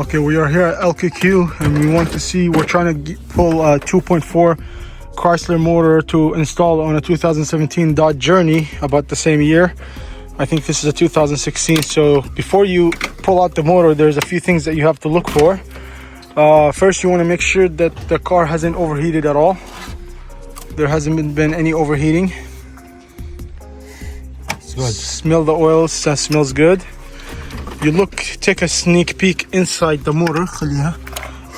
Okay, we are here at LKQ and we want to see, we're trying to pull a 2.4 Chrysler motor to install on a 2017 Dodge Journey, about the same year. I think this is a 2016. So before you pull out the motor, there's a few things that you have to look for. First, you want to make sure that the car hasn't overheated at all. There hasn't been any overheating. It's good. Smell the oils, that smells good. You take a sneak peek inside the motor.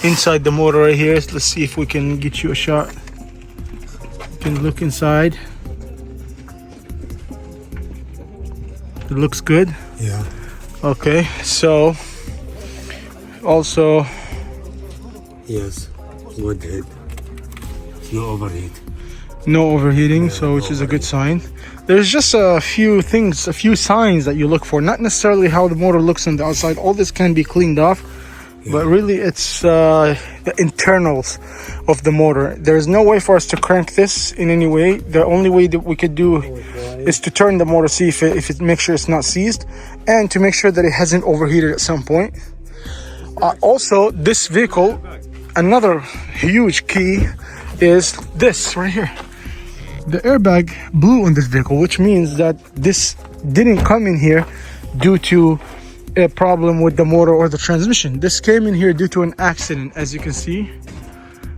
Inside the motor right here. Let's see if we can get you a shot. You can look inside. It looks good. Yeah. Okay, so also. Yes, good head. No overheat. No overheating, so which is a good sign. There's just a few things, a few signs that you look for, not necessarily how the motor looks on the outside. All this can be cleaned off, but really it's the internals of the motor. There's no way for us to crank this in any way. The only way that we could do is to turn the motor, see if it make sure it's not seized, and to make sure that it hasn't overheated at some point. Also, this vehicle, another huge key is this right here. The airbag blew on this vehicle, which means that this didn't come in here due to a problem with the motor or the transmission. This came in here due to an accident, as you can see.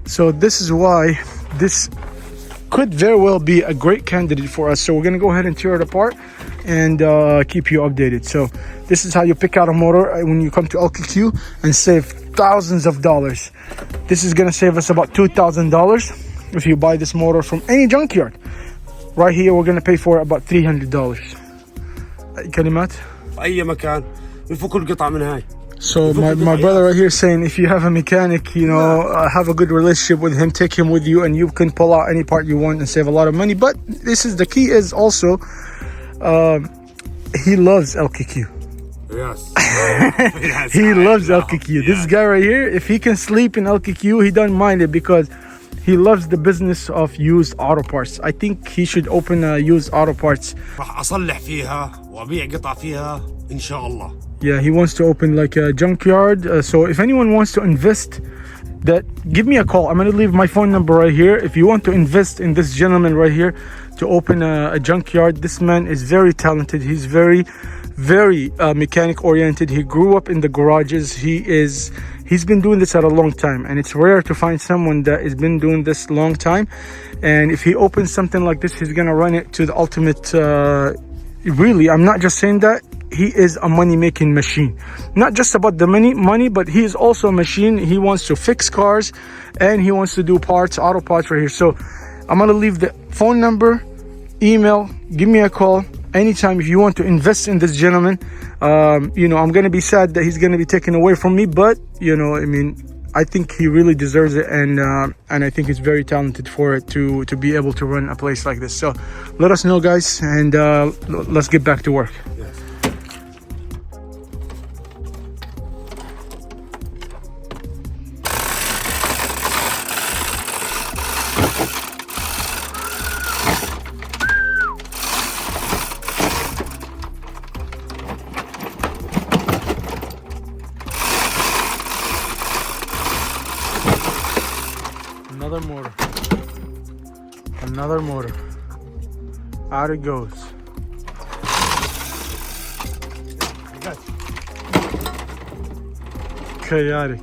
So this is why this could very well be a great candidate for us. So we're going to go ahead and tear it apart and keep you updated. So this is how you pick out a motor when you come to LKQ and save thousands of dollars. This is going to save us about $2,000 if you buy this motor from any junkyard. Right here we're going to pay for about $300. كلمات أي مكان يفك القطع من هاي. So my brother right here saying, if you have a mechanic, you know, have a good relationship with him, take him with you and you can pull out any part you want and save a lot of money. But this is the key is also he loves LKQ. Yes. Yes. He loves LKQ. This guy right here, if he can sleep in LKQ, he doesn't mind it because he loves the business of used auto parts. I think he should open a used auto parts. راح أصلح فيها وأبيع قطع فيها إن شاء الله. Yeah, he wants to open like a junkyard. So if anyone wants to invest, give me a call. I'm going to leave my phone number right here. If you want to invest in this gentleman right here to open a junkyard, this man is very talented. He's very mechanic oriented. He grew up in the garages. He's been doing this at a long time, and it's rare to find someone that has been doing this long time. And if he opens something like this, he's gonna run it to the ultimate. Really, I'm not just saying that. He is a money-making machine. Not just about the money, but he is also a machine. He wants to fix cars, and he wants to do parts, auto parts right here. So I'm gonna leave the phone number, email. Give me a call anytime if you want to invest in this gentleman. You know, I'm gonna be sad that he's gonna be taken away from me, but you know, I mean, I think he really deserves it, and I think he's very talented for it to be able to run a place like this. So let us know, guys, and let's get back to work. Yes. Another motor. Out it goes. Chaotic.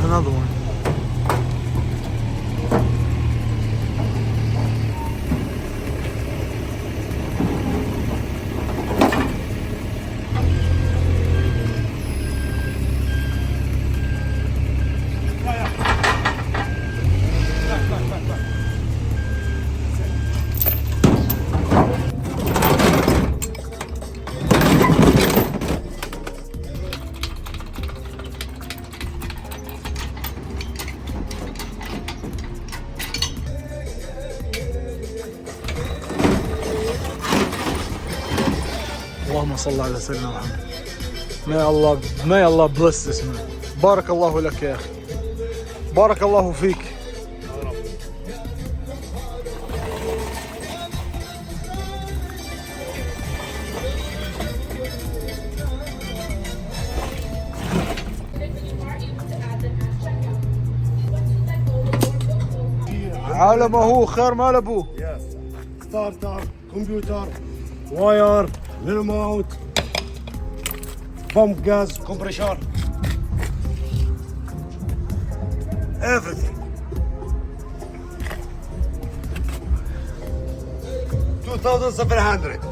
Another one. اللهم صل على سيدنا محمد. May Allah bless this man. بارك الله لك يا أخي. بارك الله فيك. على ما هو خير مال ابوه. Yes. Starter, computer, wire, remote, pump gas, compressor. Everything. 2,700.